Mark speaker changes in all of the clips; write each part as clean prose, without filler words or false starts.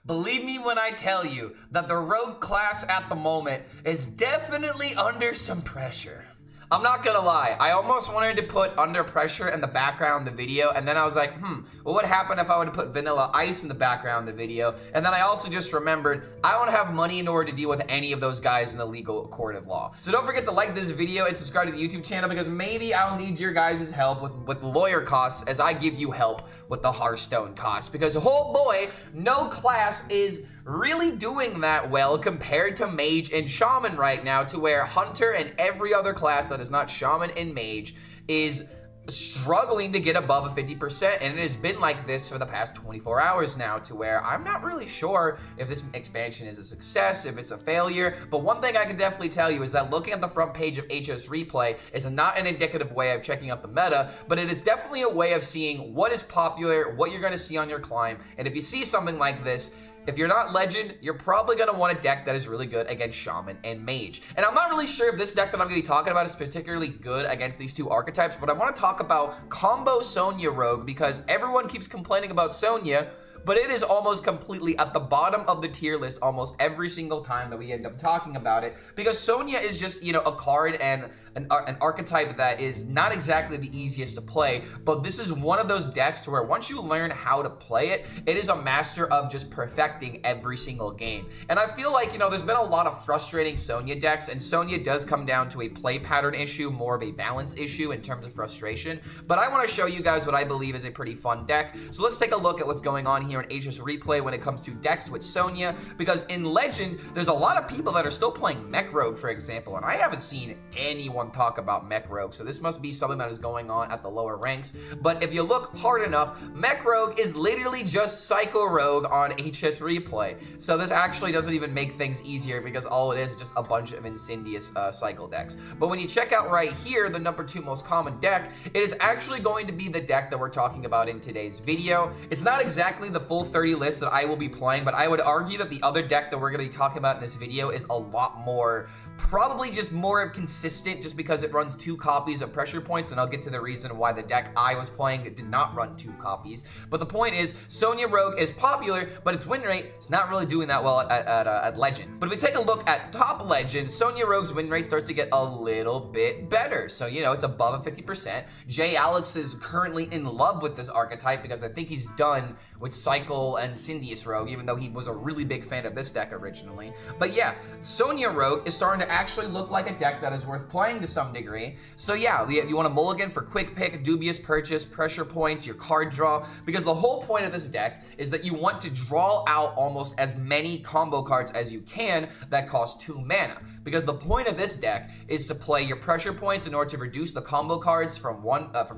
Speaker 1: Believe me when I tell you that the rogue class at the moment is definitely under some pressure. I'm not gonna lie, I almost wanted to put under pressure in the background of the video, and then I was like, well, what would happen if I would put vanilla ice in the background of the video? And then I also just remembered, I don't have money in order to deal with any of those guys in the legal court of law. So don't forget to like this video and subscribe to the YouTube channel, because maybe I'll need your guys' help with the lawyer costs as I give you help with the Hearthstone costs. Because, oh boy, no class is really doing that well compared to Mage and Shaman right now, to where Hunter and every other class that is not Shaman and Mage is struggling to get above a 50%, and it has been like this for the past 24 hours now, to where I'm not really sure if this expansion is a success, if it's a failure. But one thing I can definitely tell you is that looking at the front page of HSReplay is not an indicative way of checking out the meta, but it is definitely a way of seeing what is popular, what you're going to see on your climb. And if you see something like this, if you're not Legend, you're probably going to want a deck that is really good against Shaman and Mage. And I'm not really sure if this deck that I'm going to be talking about is particularly good against these two archetypes, but I want to talk about combo Sonya Rogue, because everyone keeps complaining about Sonya, but it is almost completely at the bottom of the tier list almost every single time that we end up talking about it, because Sonya is just, you know, a card and an archetype that is not exactly the easiest to play, but this is one of those decks to where once you learn how to play it, it is a master of just perfecting every single game. And I feel like, you know, there's been a lot of frustrating Sonya decks, and Sonya does come down to a play pattern issue, more of a balance issue in terms of frustration, but I want to show you guys what I believe is a pretty fun deck. So let's take a look at what's going on here in HSReplay when it comes to decks with Sonya, because in Legend, there's a lot of people that are still playing Mech Rogue, for example, and I haven't seen anyone talk about Mech Rogue, so this must be something that is going on at the lower ranks. But if you look hard enough, Mech Rogue is literally just Psycho Rogue on HSReplay, so this actually doesn't even make things easier, because all it is just a bunch of insidious cycle decks. But when you check out right here, the number 2 most common deck, it is actually going to be the deck that we're talking about in today's video. It's not exactly the full 30 list that I will be playing, but I would argue that the other deck that we're going to be talking about in this video is a lot more, probably just more consistent, just because it runs 2 copies of pressure points, and I'll get to the reason why the deck I was playing did not run 2 copies. But the point is, Sonya Rogue is popular, but its win rate is not really doing that well at Legend. But if we take a look at top Legend, Sonya Rogue's win rate starts to get a little bit better. So, you know, it's above a 50%. Jay Alex is currently in love with this archetype, because I think he's done with Cycle and Insidious Rogue, even though he was a really big fan of this deck originally. But yeah, Sonya Rogue is starting to actually look like a deck that is worth playing to some degree. So yeah, you want a mulligan for quick pick, dubious purchase, pressure points, your card draw, because the whole point of this deck is that you want to draw out almost as many combo cards as you can that cost 2 mana. Because the point of this deck is to play your pressure points in order to reduce the combo cards from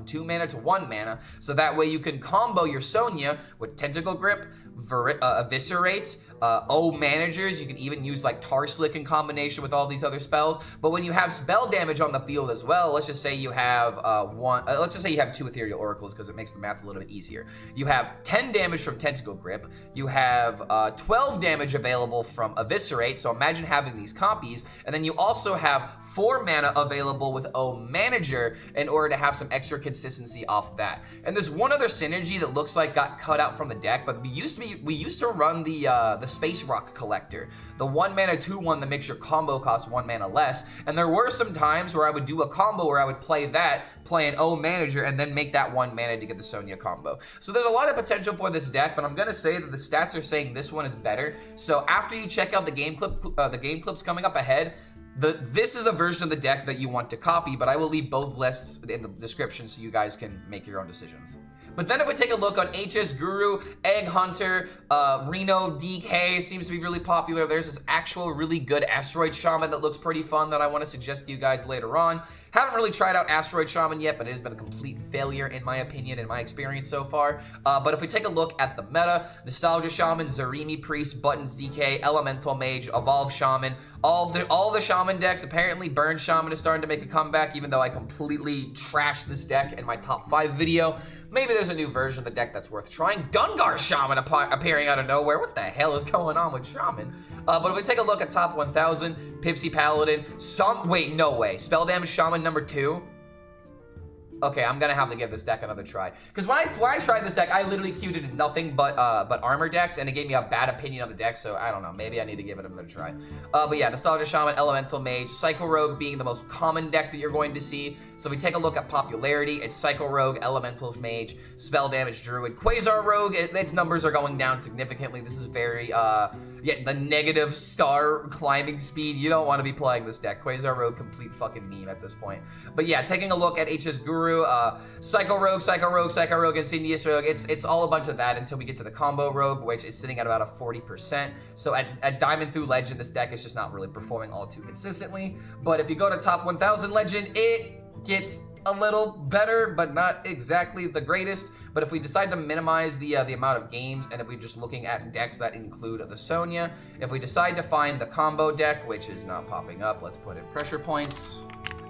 Speaker 1: 2 mana to 1 mana, so that way you can combo your Sonya with Tentacle Grip, Eviscerate, Managers. You can even use like Tarslick in combination with all these other spells. But when you have spell damage on the field as well, let's just say you have let's just say you have 2 Ethereal Oracles, because it makes the math a little bit easier. You have 10 damage from Tentacle Grip. You have 12 damage available from Eviscerate. So imagine having these copies, and then you also have 4 mana available with Manager in order to have some extra consistency off that. And there's one other synergy that looks like got cut out from the deck, but we used to run the Space Rock Collector, the 1 mana 2/1 that makes your combo cost 1 mana less. And there were some times where I would do a combo where I would play an Manager, and then make that 1 mana to get the Sonya combo. So there's a lot of potential for this deck, but I'm gonna say that the stats are saying this one is better. So after you check out the game clips coming up ahead, this is a version of the deck that you want to copy, but I will leave both lists in the description so you guys can make your own decisions. But then if we take a look on HS Guru, Egg Hunter, Reno DK seems to be really popular. There's this actual really good Asteroid Shaman that looks pretty fun that I want to suggest to you guys later on. Haven't really tried out Asteroid Shaman yet, but it has been a complete failure in my opinion, in my experience so far. But if we take a look at the meta, Nostalgia Shaman, Zarimi Priest, Buttons DK, Elemental Mage, Evolve Shaman, all the Shaman decks, apparently Burn Shaman is starting to make a comeback, even though I completely trashed this deck in my top 5 video. Maybe there's a new version of the deck that's worth trying. Dungar Shaman appearing out of nowhere. What the hell is going on with Shaman? But if we take a look at top 1000, Pipsy Paladin, wait, no way. Spell Damage Shaman number 2. Okay, I'm gonna have to give this deck another try. Because when I tried this deck, I literally queued it in nothing but armor decks, and it gave me a bad opinion of the deck, so I don't know. Maybe I need to give it another try. But yeah, Nostalgia Shaman, Elemental Mage, Psycho Rogue being the most common deck that you're going to see. So if we take a look at popularity, it's Psycho Rogue, Elemental Mage, Spell Damage Druid, Quasar Rogue. Its numbers are going down significantly. This is very, yeah, the negative star climbing speed. You don't want to be playing this deck. Quasar Rogue, complete fucking meme at this point. But yeah, taking a look at HS Guru, Psycho Rogue, Psycho Rogue, Psycho Rogue, Insidious Rogue. It's all a bunch of that until we get to the Combo Rogue, which is sitting at about a 40%. So at Diamond through Legend, this deck is just not really performing all too consistently. But if you go to top 1000 Legend, it gets a little better, but not exactly the greatest. But if we decide to minimize the amount of games, and if we're just looking at decks that include the Sonya, if we decide to find the combo deck, which is not popping up, let's put in pressure points,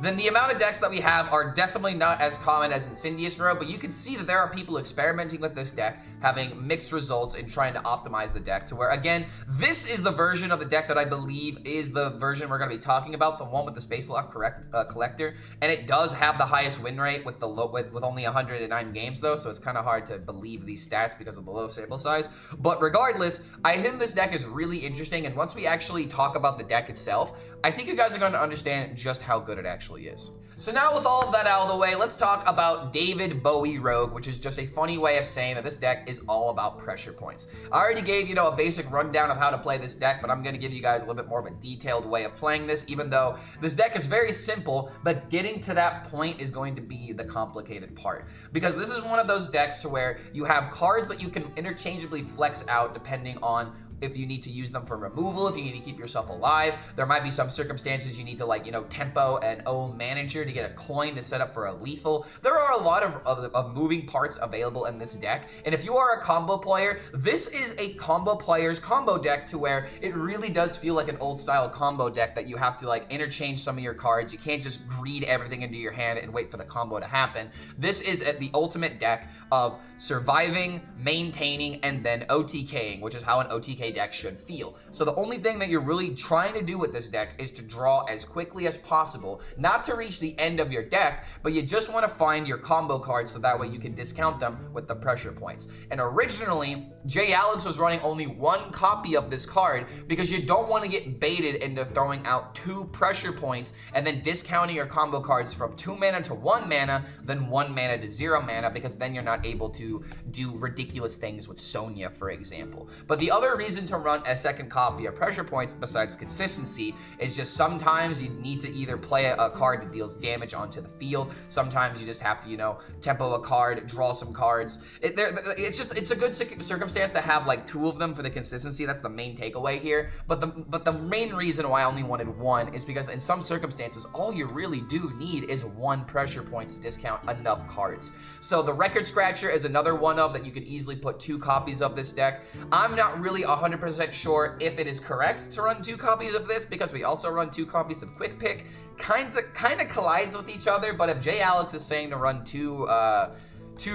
Speaker 1: then the amount of decks that we have are definitely not as common as Insidious Rogue, but you can see that there are people experimenting with this deck, having mixed results and trying to optimize the deck to where, again, this is the version of the deck that I believe is the version we're going to be talking about, the one with the Space Lock Collector, and it does have the highest win rate with the with only 109 games though, so it's kind of hard to believe these stats because of the low sample size. But regardless, I think this deck is really interesting, and once we actually talk about the deck itself, I think you guys are going to understand just how good it actually is. So now with all of that out of the way, let's talk about David Bowie Rogue, which is just a funny way of saying that this deck is all about pressure points. I already gave, a basic rundown of how to play this deck, but I'm going to give you guys a little bit more of a detailed way of playing this, even though this deck is very simple, but getting to that point is going to be the complicated part. Because this is one of those decks to where you have cards that you can interchangeably flex out depending on if you need to use them for removal, if you need to keep yourself alive. There might be some circumstances you need to tempo an old manager to get a coin to set up for a lethal. There are a lot of moving parts available in this deck, and if you are a combo player, this is a combo player's combo deck to where it really does feel like an old style combo deck that you have to interchange some of your cards. You can't just greed everything into your hand and wait for the combo to happen. This is the ultimate deck of surviving, maintaining, and then OTKing, which is how an OTK deck should feel. So the only thing that you're really trying to do with this deck is to draw as quickly as possible, not to reach the end of your deck, but you just want to find your combo cards so that way you can discount them with the pressure points. And originally, J. Alex was running only one copy of this card because you don't want to get baited into throwing out 2 pressure points and then discounting your combo cards from 2 mana to 1 mana, then 1 mana to 0 mana, because then you're not able to do ridiculous things with Sonya, for example. But the other reason to run a second copy of pressure points besides consistency is just sometimes you need to either play a card that deals damage onto the field. Sometimes you just have to, tempo a card, draw some cards. It's a good circumstance to have 2 of them for the consistency. That's the main takeaway here. But the main reason why I only wanted 1 is because in some circumstances, all you really do need is 1 pressure points to discount enough cards. So the Record Scratcher is another one of that you could easily put 2 copies of this deck. I'm not really 100% sure if it is correct to run 2 copies of this because we also run 2 copies of Quick Pick. Kind of collides with each other, but if J. Alex is saying to run 2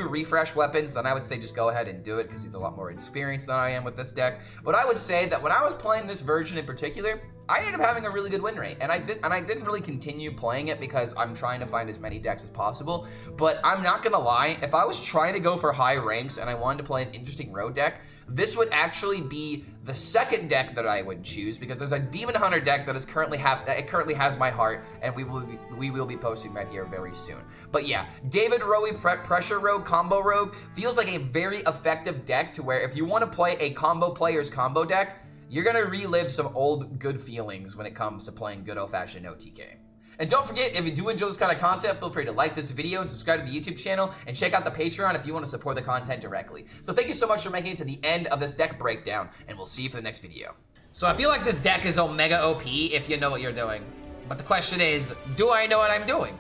Speaker 1: refresh weapons, then I would say just go ahead and do it because he's a lot more experienced than I am with this deck. But I would say that when I was playing this version in particular, I ended up having a really good win rate, and I didn't really continue playing it because I'm trying to find as many decks as possible. But I'm not gonna lie, if I was trying to go for high ranks and I wanted to play an interesting road deck, this would actually be the second deck that I would choose because there's a Demon Hunter deck that currently has my heart, and we will be posting that here very soon. But yeah, David Bowie Pressure Rogue Combo Rogue feels like a very effective deck to where if you want to play a combo player's combo deck, you're gonna relive some old good feelings when it comes to playing good old-fashioned OTK. And don't forget, if you do enjoy this kind of content, feel free to like this video and subscribe to the YouTube channel and check out the Patreon if you want to support the content directly. So thank you so much for making it to the end of this deck breakdown, and we'll see you for the next video. So I feel like this deck is Omega OP if you know what you're doing. But the question is, do I know what I'm doing?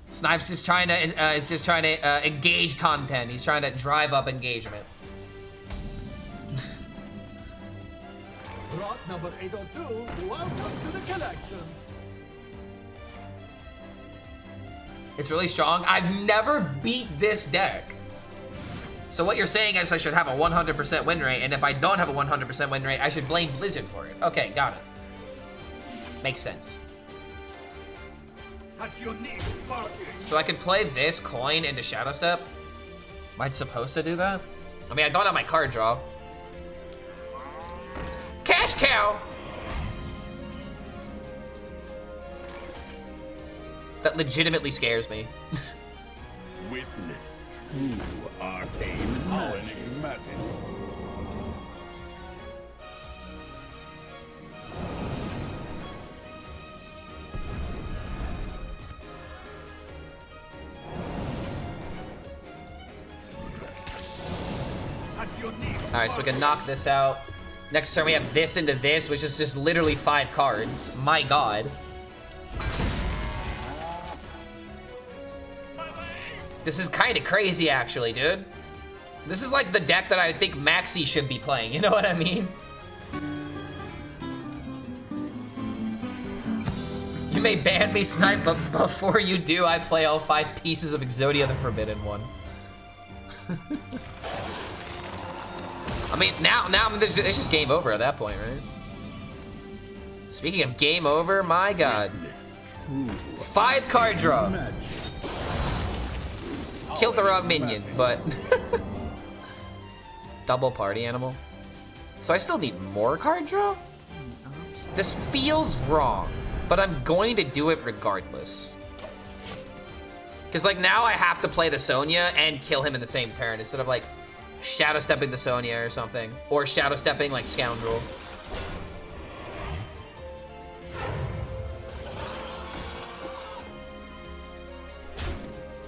Speaker 1: Snipes is just trying to engage content. He's trying to drive up engagement.
Speaker 2: Lot number 802, welcome to the collection.
Speaker 1: It's really strong. I've never beat this deck. So what you're saying is I should have a 100% win rate, and if I don't have a 100% win rate, I should blame Blizzard for it. Okay, got it. Makes sense.
Speaker 2: Such unique bargain.
Speaker 1: So I could play this coin into Shadow Step? Am I supposed to do that? I mean, I don't have my card draw. Cash cow! That legitimately scares me.
Speaker 3: Witness true arcane magic.
Speaker 1: Alright, so we can knock this out. Next turn we have this into this, which is just literally 5 cards. My god. This is kind of crazy, actually, dude. This is like the deck that I think Maxi should be playing, you know what I mean? You may ban me, Snipe, but before you do, I play all 5 pieces of Exodia the Forbidden One. I mean, now it's just game over at that point, right? Speaking of game over, my god. 5 card draw. Killed the wrong minion, but... Double party animal. So I still need more card draw? This feels wrong, but I'm going to do it regardless. Because, like, now I have to play the Sonya and kill him in the same turn instead of, like, Shadow Stepping the Sonya or something. Or Shadow Stepping, like, Scoundrel.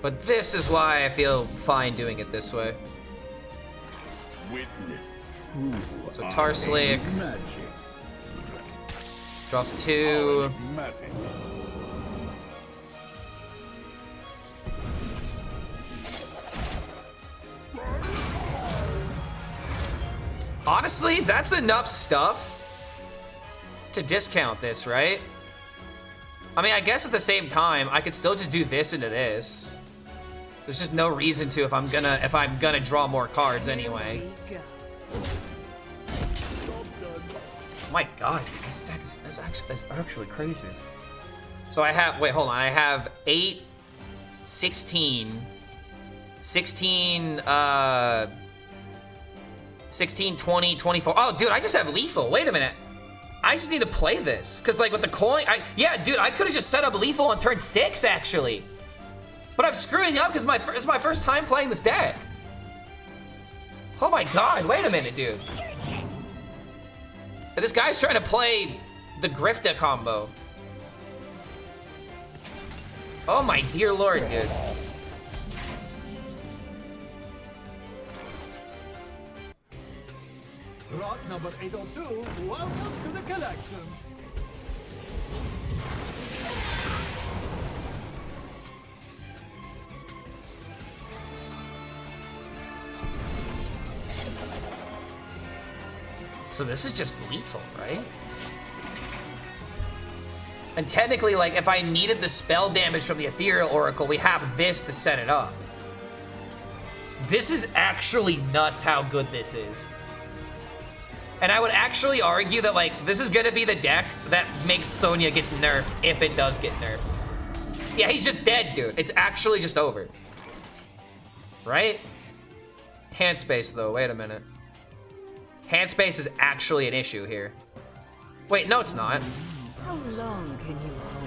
Speaker 1: But this is why I feel fine doing it this way. So Tarslick draws 2. Honestly, that's enough stuff to discount this, right? I mean, I guess at the same time, I could still just do this into this. There's just no reason to if I'm gonna draw more cards anyway. My god, this deck is actually crazy. So I have, wait, hold on. I have 8, 16, 16, 16, 20, 24. Oh, dude, I just have lethal. Wait a minute. I just need to play this. Because, like, with the coin, yeah, dude, I could have just set up lethal on turn 6, actually. But I'm screwing up because it's my first time playing this deck. Oh my god, wait a minute, dude. This guy's trying to play the Grifta combo. Oh my dear lord, dude.
Speaker 2: Rock number 802, welcome to the collection.
Speaker 1: So this is just lethal, right? And technically, like, if I needed the spell damage from the Ethereal Oracle, we have this to set it up. This is actually nuts how good this is. And I would actually argue that, like, this is gonna be the deck that makes Sonya get nerfed if it does get nerfed. Yeah, he's just dead, dude. It's actually just over. Right? Hand space, though. Wait a minute. Hand space is actually an issue here. Wait, no, it's not.
Speaker 4: How long can you hold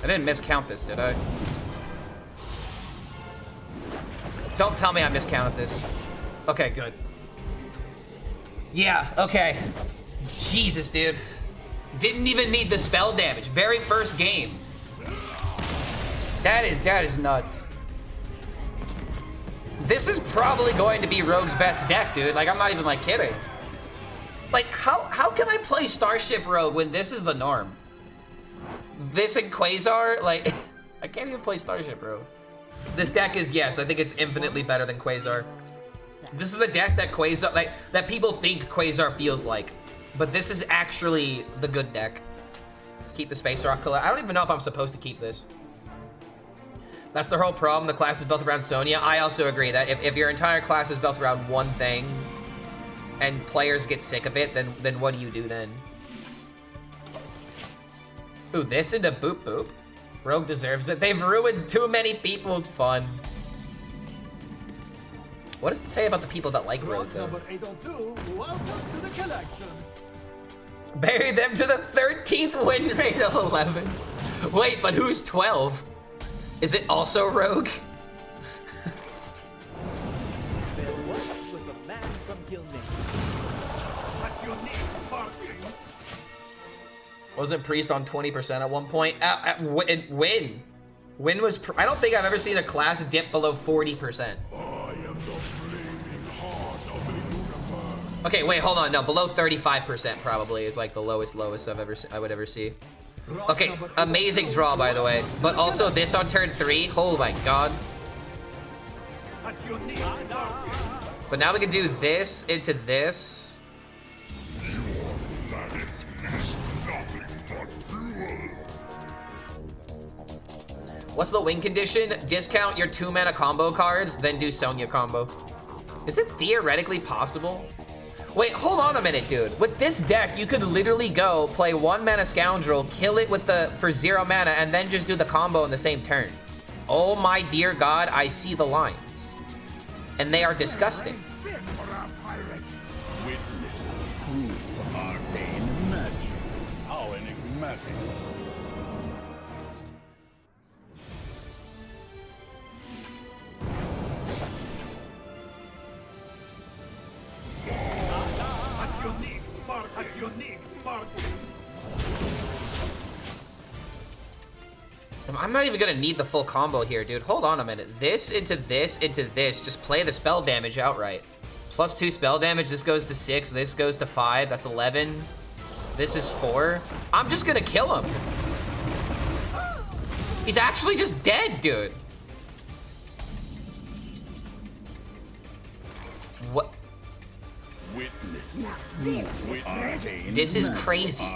Speaker 1: I didn't miscount this, did I? Don't tell me I miscounted this. Okay, good. Yeah, okay. Jesus, dude. Didn't even need the spell damage. Very first game. That is nuts. This is probably going to be Rogue's best deck, dude. Like, I'm not even, like, kidding. Like, how can I play Starship Rogue when this is the norm? This and Quasar, like, I can't even play Starship Rogue. This deck is, yes, I think it's infinitely better than Quasar. This is the deck that Quasar, like, that people think Quasar feels like. But this is actually the good deck. Keep the Space Rock Collector. I don't even know if I'm supposed to keep this. That's the whole problem. The class is built around Sonya. I also agree that if your entire class is built around one thing and players get sick of it, then what do you do then? Ooh, this into Boop Boop. Rogue deserves it. They've ruined too many people's fun. What does it say about the people that like Rogue, though?
Speaker 2: Number 802, welcome to the collection.
Speaker 1: Bury them to the 13th win rate of 11. Wait, but who's 12? Is it also Rogue?
Speaker 2: There once was a man from Gilney. What's your name, Parkins?
Speaker 1: Wasn't Priest on 20% at one point? Win. Win was, I don't think I've ever seen a class dip below 40%. Okay, wait, hold on. No, below 35% probably is like the lowest I would ever see. Okay, amazing draw, by the way. But also this on turn 3. Oh my god. But now we can do this into this. What's the win condition? Discount your 2-mana combo cards, then do Sonya combo. Is it theoretically possible? Wait, hold on a minute, dude. With this deck, you could literally go play 1-mana Scoundrel, kill it with for 0 mana, and then just do the combo in the same turn. Oh my dear god, I see the lines. And they are disgusting. I'm not even gonna need the full combo here, dude. Hold on a minute. This into this into this. Just play the spell damage outright. +2 spell damage. This goes to 6. This goes to 5. That's 11. This is 4. I'm just gonna kill him. He's actually just dead, dude. What? This is crazy.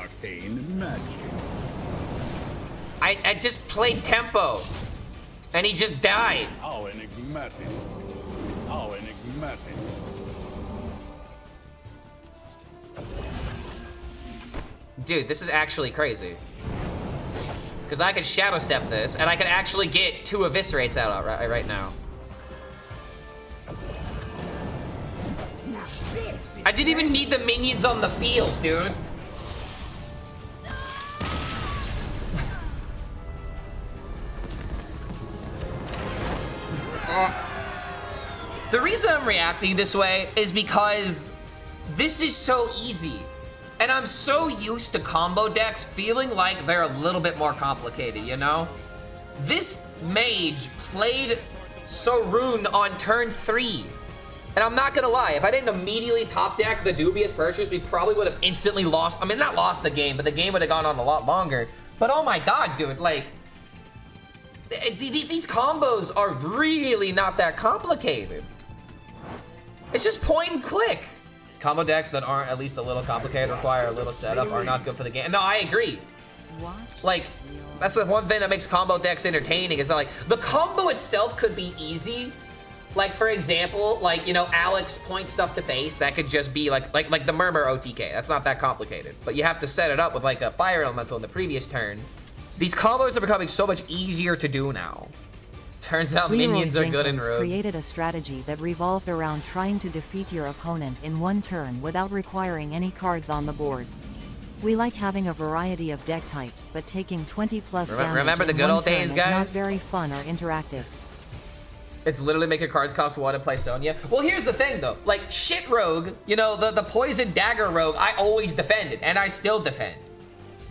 Speaker 1: I just played tempo, and he just died.
Speaker 3: How enigmatic. How enigmatic.
Speaker 1: Dude, this is actually crazy. Because I could Shadow Step this, and I could actually get 2 Eviscerates out right now. I didn't even need the minions on the field, dude. The reason I'm reacting this way is because this is so easy. And I'm so used to combo decks feeling like they're a little bit more complicated, you know? This mage played Sarun on turn 3. And I'm not gonna lie, if I didn't immediately top deck the Dubious Purchase, we probably would have instantly lost. I mean, not lost the game, but the game would have gone on a lot longer. But oh my god, dude, like, these combos are really not that complicated. It's just point and click. Combo decks that aren't at least a little complicated, require a little setup, are not good for the game. No, I agree. Like, that's the one thing that makes combo decks entertaining, is that, like, the combo itself could be easy. Like, for example, like, you know, Alex points stuff to face. That could just be like the Murmur OTK. That's not that complicated. But you have to set it up with like a Fire Elemental in the previous turn. These combos are becoming so much easier to do now. Turns out minions are good in Rogue.
Speaker 4: Created a strategy that revolved around trying to defeat your opponent in one turn without requiring any cards on the board. We like having a variety of deck types, but taking 20+ damage
Speaker 1: remember the good old days, guys?
Speaker 4: is not very fun or interactive.
Speaker 1: It's literally making cards cost 1 and play Sonya. Well, here's the thing, though. Like, shit Rogue, you know, the Poison Dagger Rogue, I always defended, and I still defend.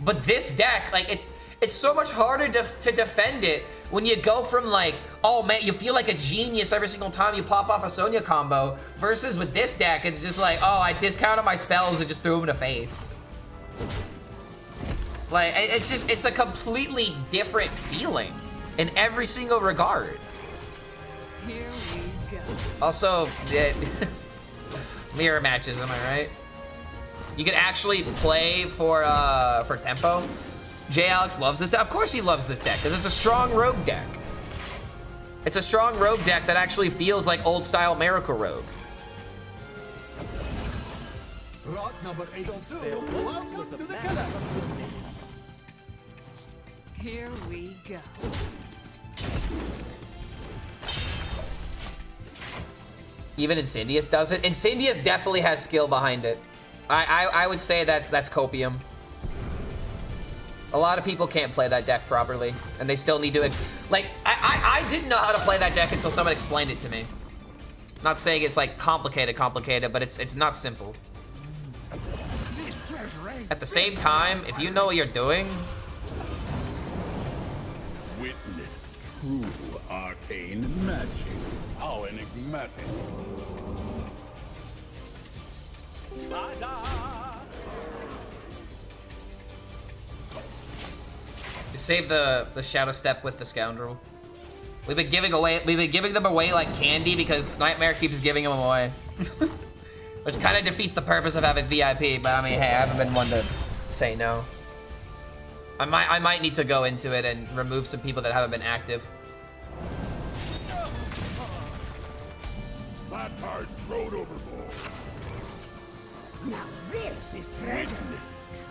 Speaker 1: But this deck, like, it's so much harder to defend it when you go from, like, oh, man, you feel like a genius every single time you pop off a Sonya combo, versus with this deck, it's just like, oh, I discounted my spells and just threw them in the face. Like, it's a completely different feeling in every single regard.
Speaker 5: Here we go.
Speaker 1: Also, mirror matches, am I right? You can actually play for tempo. J Alex loves this deck. Of course he loves this deck, because it's a strong rogue deck. It's a strong rogue deck that actually feels like old style Miracle Rogue.
Speaker 2: Rock number 802. Welcome to the collection.
Speaker 5: Here we go.
Speaker 1: Even Incendious does it. Incendious definitely has skill behind it. I would say that's copium. A lot of people can't play that deck properly, and they still need to, like, I didn't know how to play that deck until someone explained it to me. Not saying it's like complicated, but it's not simple. At the same time, if you know what you're doing,
Speaker 3: Witness true arcane magic. How enigmatic.
Speaker 1: you save the Shadow Step with the Scoundrel. We've been giving them away like candy because Nightmare keeps giving them away. Which kind of defeats the purpose of having VIP, but I mean, hey, I haven't been one to say no. I might need to go into it and remove some people that haven't been active.
Speaker 3: That heart thrown overboard.
Speaker 6: Now this is treasure.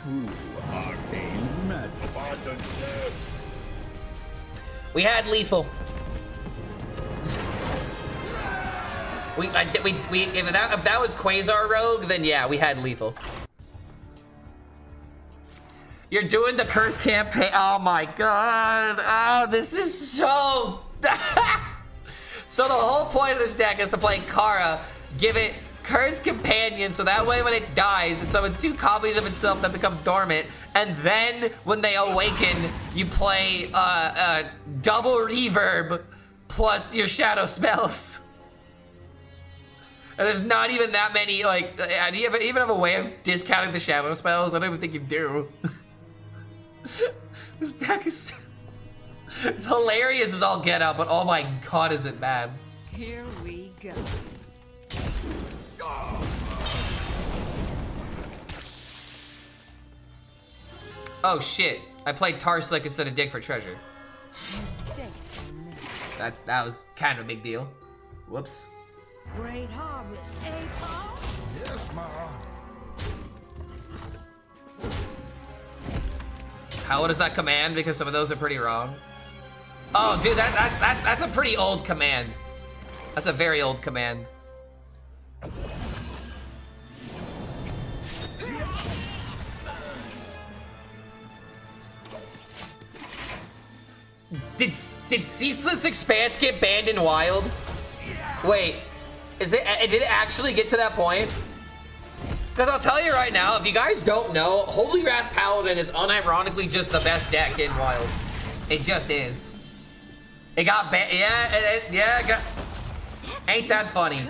Speaker 3: True arcane magic.
Speaker 1: We had lethal. If that was Quasar Rogue, then yeah, we had lethal. You're doing the curse campaign. Oh my god. Oh, this is so. So the whole point of this deck is to play Kara, give it Curse Companion, so that way when it dies, and so it's two copies of itself that become dormant, and then when they awaken, you play double reverb plus your shadow spells. And there's not even that many, like, do you even have a way of discounting the shadow spells? I don't even think you do. This deck is, it's hilarious as all get out, but oh my god, is it bad.
Speaker 5: Here we go.
Speaker 1: Oh shit, I played Tarslick instead of Dig for Treasure.
Speaker 5: Mistakes are made.
Speaker 1: That was kind of a big deal. Whoops.
Speaker 6: Great harvest, eh, Paul?
Speaker 2: Yes, Ma.
Speaker 1: How old is that command? Because some of those are pretty wrong. Oh, dude, that's a pretty old command. That's a very old command. Did Ceaseless Expanse get banned in Wild? Wait, did it actually get to that point? Because I'll tell you right now, if you guys don't know, Holy Wrath Paladin is unironically just the best deck in Wild. It just is. It got banned. Yeah, it got. Ain't that funny?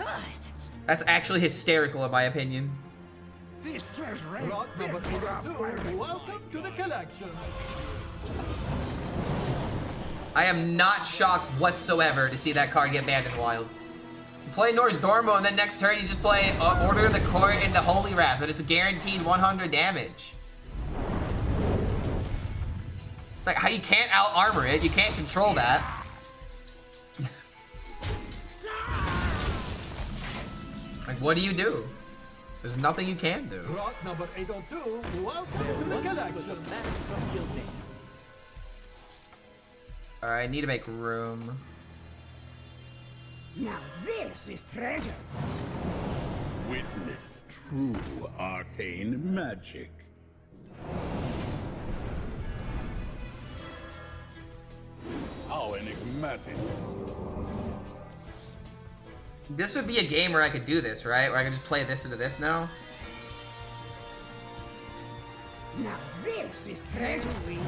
Speaker 1: That's actually hysterical in my opinion.
Speaker 6: This treasure
Speaker 2: Rock number 802. Welcome to the collection.
Speaker 1: I am not shocked whatsoever to see that card get banned in Wild. You play Norse Dormo, and then next turn you just play Order of the Court into Holy Wrath, and it's a guaranteed 100 damage. Like, how you can't out armor it, you can't control that. Like, what do you do? There's nothing you can do.
Speaker 2: Rock number 802. Welcome to the collection.
Speaker 1: Alright, I need to make room.
Speaker 6: Now this is treasure.
Speaker 3: Witness true arcane magic. How enigmatic.
Speaker 1: This would be a game where I could do this, right? Where I could just play this into this now.
Speaker 6: Now this is
Speaker 5: Here
Speaker 6: treasure.
Speaker 5: we go.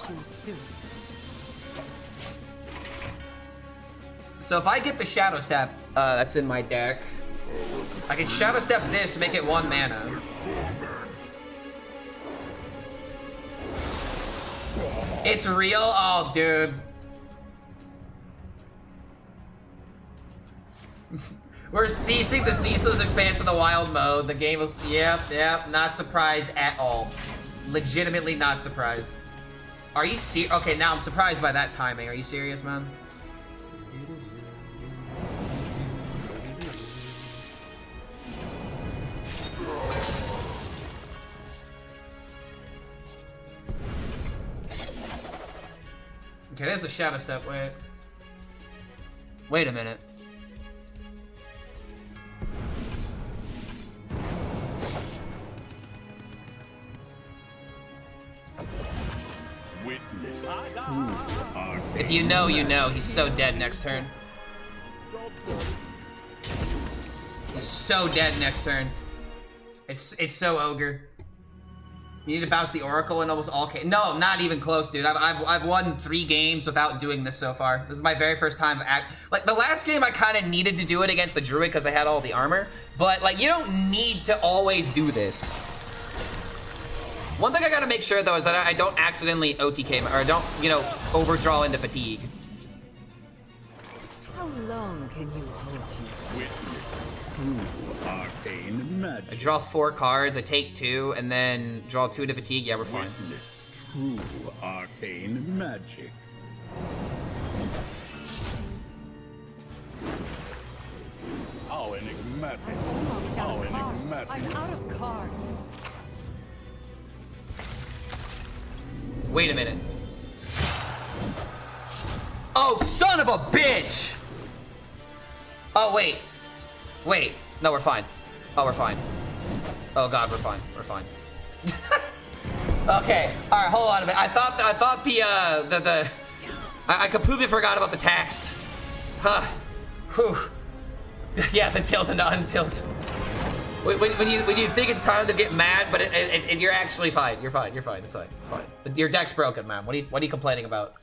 Speaker 5: Too soon.
Speaker 1: So if I get the Shadow Step, that's in my deck. I can Shadow Step this to make it 1 mana. It's real? Oh, dude. We're ceasing the ceaseless expanse of the wild mode. The game was, yep, not surprised at all. Legitimately not surprised. Are you serious? Okay, now I'm surprised by that timing. Are you serious, man? Okay, there's a Shadow Step. Wait a minute. If you know, you know. He's so dead next turn. He's so dead next turn. It's so ogre. You need to bounce the Oracle in almost all cases. No, not even close, dude. I've won 3 games without doing this so far. This is my very first time like the last game I kind of needed to do it against the Druid because they had all the armor. But like you don't need to always do this. One thing I gotta make sure though is that I don't accidentally OTK or don't, you know, overdraw into fatigue.
Speaker 5: How long can you hold you?
Speaker 3: True arcane magic.
Speaker 1: I draw 4 cards, I take 2, and then draw 2 into fatigue. Yeah, we're fine.
Speaker 3: True arcane magic. How enigmatic.
Speaker 5: Almost out
Speaker 3: How
Speaker 5: of cards.
Speaker 3: enigmatic.
Speaker 5: I'm out of cards.
Speaker 1: Wait a minute. Oh, son of a bitch! Oh, wait. Wait. No, we're fine. Oh, we're fine. Oh god, we're fine. We're fine. Okay. All right, hold on a minute. I thought I completely forgot about the tax. Huh. Whew. Yeah, the tilt and the untilt. When you think it's time to get mad, but you're actually fine. You're fine. You're fine. It's fine. It's fine. Your deck's broken, man. What are you complaining about?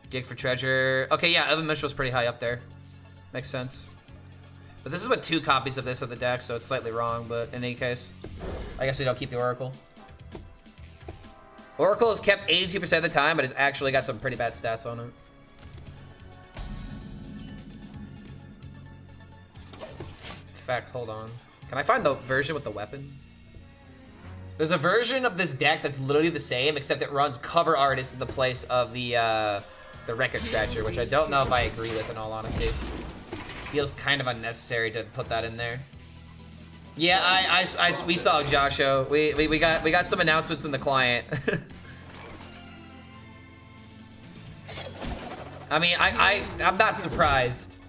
Speaker 1: Dig for treasure. Okay, yeah, Evan Mitchell's pretty high up there. Makes sense. But this is with 2 copies of this of the deck, so it's slightly wrong. But in any case, I guess we don't keep the Oracle. Oracle is kept 82% of the time, but it's actually got some pretty bad stats on it. In fact, hold on. Can I find the version with the weapon? There's a version of this deck that's literally the same, except it runs cover artist in the place of the record scratcher, which I don't know if I agree with, in all honesty. Feels kind of unnecessary to put that in there. Yeah, we saw Josho. We got some announcements in the client. I mean, I'm not surprised.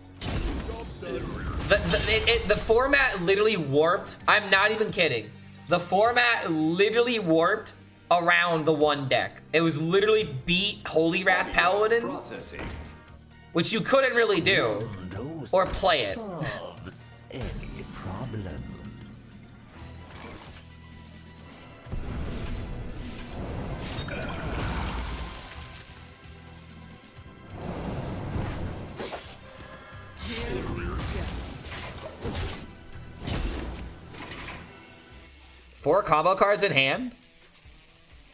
Speaker 1: The format literally warped. I'm not even kidding. The format literally warped around the one deck. It was literally beat Holy Wrath Paladin, which you couldn't really do, or play it.
Speaker 2: Solves any problem.
Speaker 5: Here we go.
Speaker 1: 4 combo cards in hand?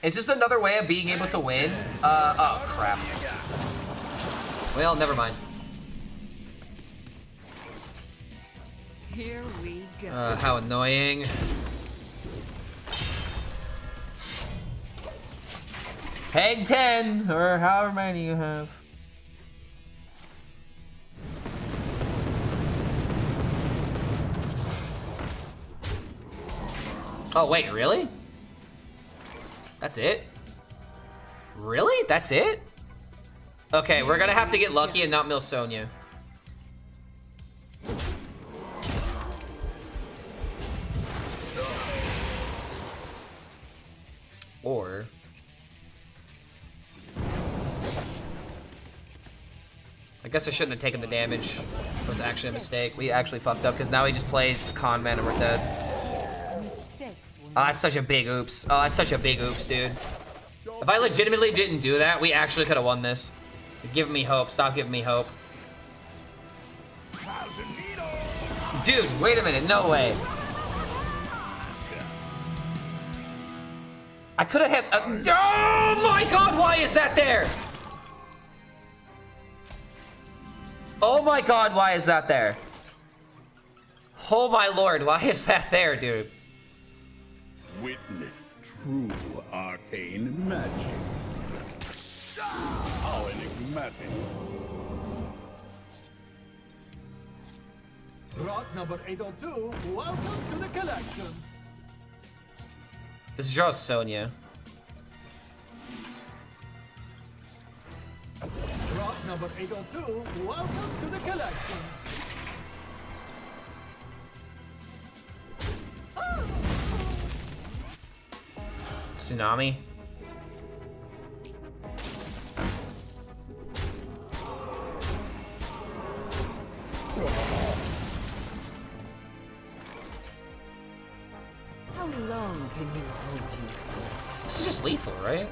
Speaker 1: It's just another way of being able to win. Oh crap. Well, never mind.
Speaker 5: Here we go.
Speaker 1: How annoying. Peg 10, or however many you have. Oh wait, really? That's it? Really? That's it? Okay, we're gonna have to get lucky and not mill Sonya. Or... I guess I shouldn't have taken the damage. It was actually a mistake. We actually fucked up because now he just plays con man and we're dead.
Speaker 5: Mistakes will
Speaker 1: Oh, that's such a big oops. Oh, that's such a big oops, dude. If I legitimately didn't do that, we actually could have won this. You're giving me hope. Stop giving me hope. Dude, Dude, wait a minute, no way. I could have hit. Oh my god, why is that there? Oh my god, why is that there? Oh my lord, why is that there, dude?
Speaker 3: Witness true arcane magic. How enigmatic.
Speaker 2: Rock number 802, welcome to the collection.
Speaker 1: This draws Sonya.
Speaker 2: Rock number 802, welcome to the collection.
Speaker 1: Tsunami.
Speaker 5: How long can you hold you?
Speaker 1: This is just lethal, right?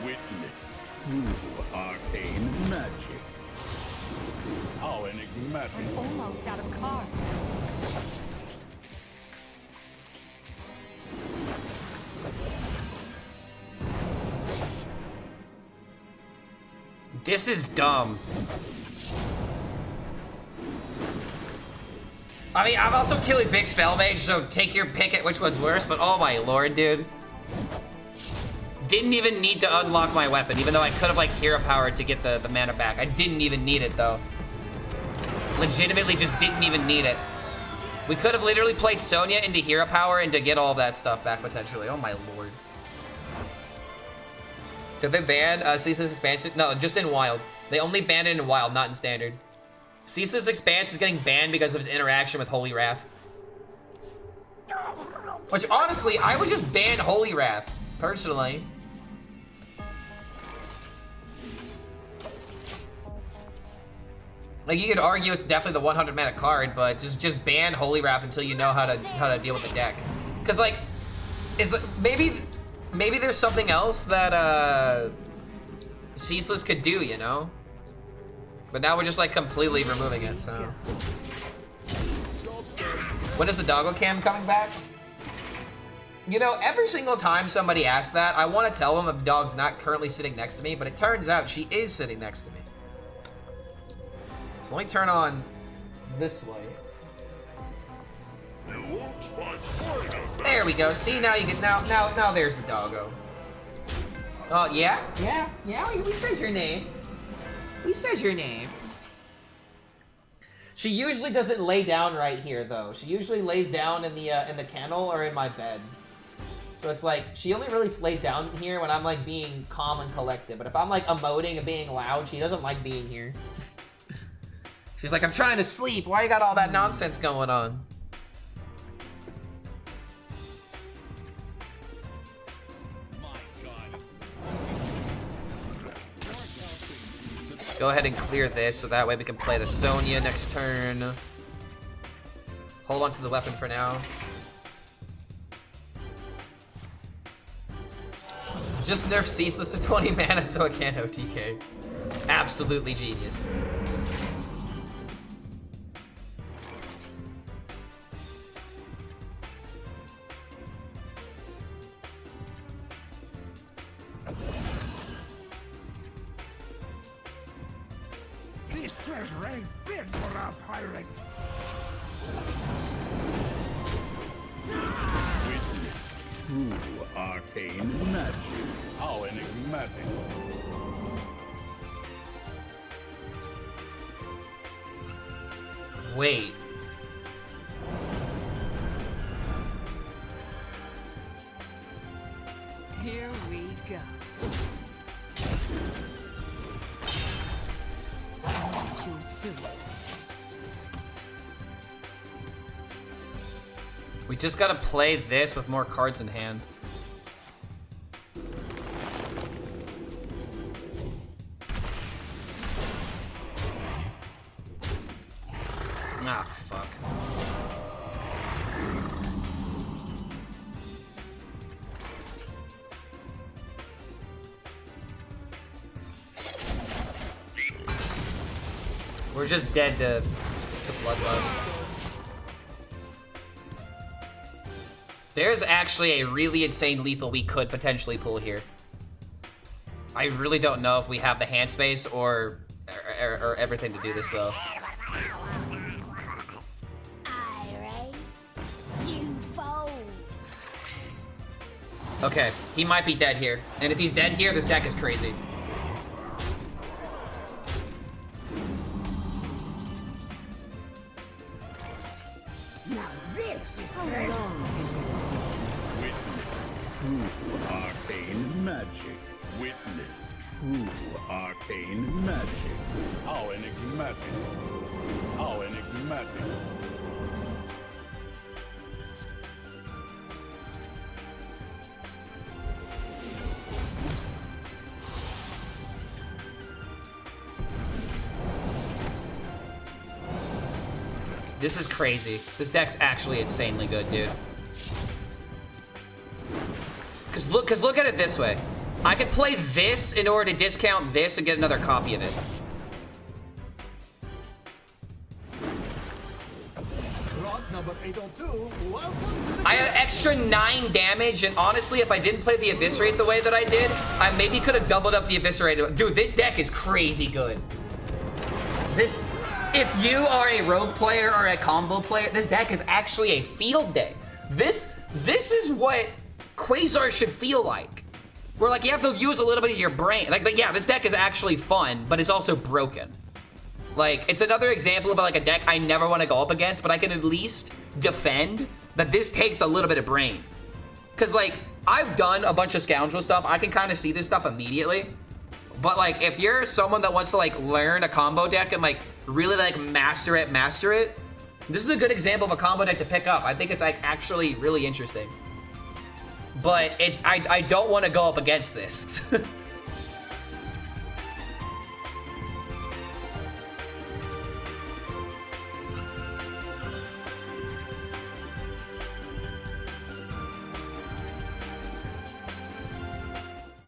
Speaker 3: Witness true arcane magic. How enigmatic.
Speaker 5: I'm almost out of cards.
Speaker 1: This is dumb. I mean, I'm also killing big spell mage, so take your pick at which one's worse, but oh my lord, dude. Didn't even need to unlock my weapon, even though I could have, like, hero power to get the mana back. I didn't even need it, though. Legitimately just didn't even need it. We could have literally played Sonya into hero power and to get all of that stuff back, potentially. Oh my lord. Did they ban Ceaseless Expanse? No, just in Wild. They only banned it in Wild, not in Standard. Ceaseless Expanse is getting banned because of his interaction with Holy Wrath. Which, honestly, I would just ban Holy Wrath, personally. Like, you could argue it's definitely the 100 mana card, but just ban Holy Wrath until you know how to deal with the deck. Cause like, maybe there's something else that Ceaseless could do, you know? But now we're just like completely removing it, so. When is the doggo cam coming back? You know, every single time somebody asks that, I want to tell them that the dog's not currently sitting next to me, but it turns out she is sitting next to me. So let me turn on this light. There we go. See, now you get now there's the doggo. Oh yeah, we said your name. We said your name. She usually doesn't lay down right here though. She usually lays down in the kennel or in my bed. So it's like she only really lays down here when I'm like being calm and collected. But if I'm like emoting and being loud, she doesn't like being here. She's like, I'm trying to sleep. Why you got all that nonsense going on? Go ahead and clear this so that way we can play the Sonya next turn. Hold on to the weapon for now. Just nerf Ceaseless to 20 mana so it can't OTK. Absolutely genius.
Speaker 6: This treasure ain't fit for a pirate.
Speaker 3: Witness true arcane magic. How enigmatic.
Speaker 1: Wait.
Speaker 5: Here we go. Too soon.
Speaker 1: We just gotta play this with more cards in hand. Ah, fuck. We're just dead to Bloodlust. There's actually a really insane lethal we could potentially pull here. I really don't know if we have the hand space or everything to do this though. Okay, he might be dead here. And if he's dead here, this deck is crazy.
Speaker 6: Now this is
Speaker 5: How long
Speaker 3: Witness true arcane magic. Witness true arcane magic. How enigmatic. How enigmatic.
Speaker 1: This is crazy. This deck's actually insanely good, dude. Cause look at it this way. I could play this in order to discount this and get another copy of it.
Speaker 2: Rod number 802, welcome to the
Speaker 1: I have extra 9 damage, and honestly, if I didn't play the Eviscerate the way that I did, I maybe could have doubled up the Eviscerate. Dude, this deck is crazy good. If you are a rogue player or a combo player, this deck is actually a field day. This is what Quasar should feel like. Where like you have to use a little bit of your brain. Like yeah, this deck is actually fun, but it's also broken. Like it's another example of like a deck I never want to go up against, but I can at least defend that this takes a little bit of brain. Cause like I've done a bunch of scoundrel stuff, I can kind of see this stuff immediately. But like if you're someone that wants to like learn a combo deck and like really like master it, this is a good example of a combo deck to pick up. I think it's like actually really interesting. But it's I don't want to go up against this.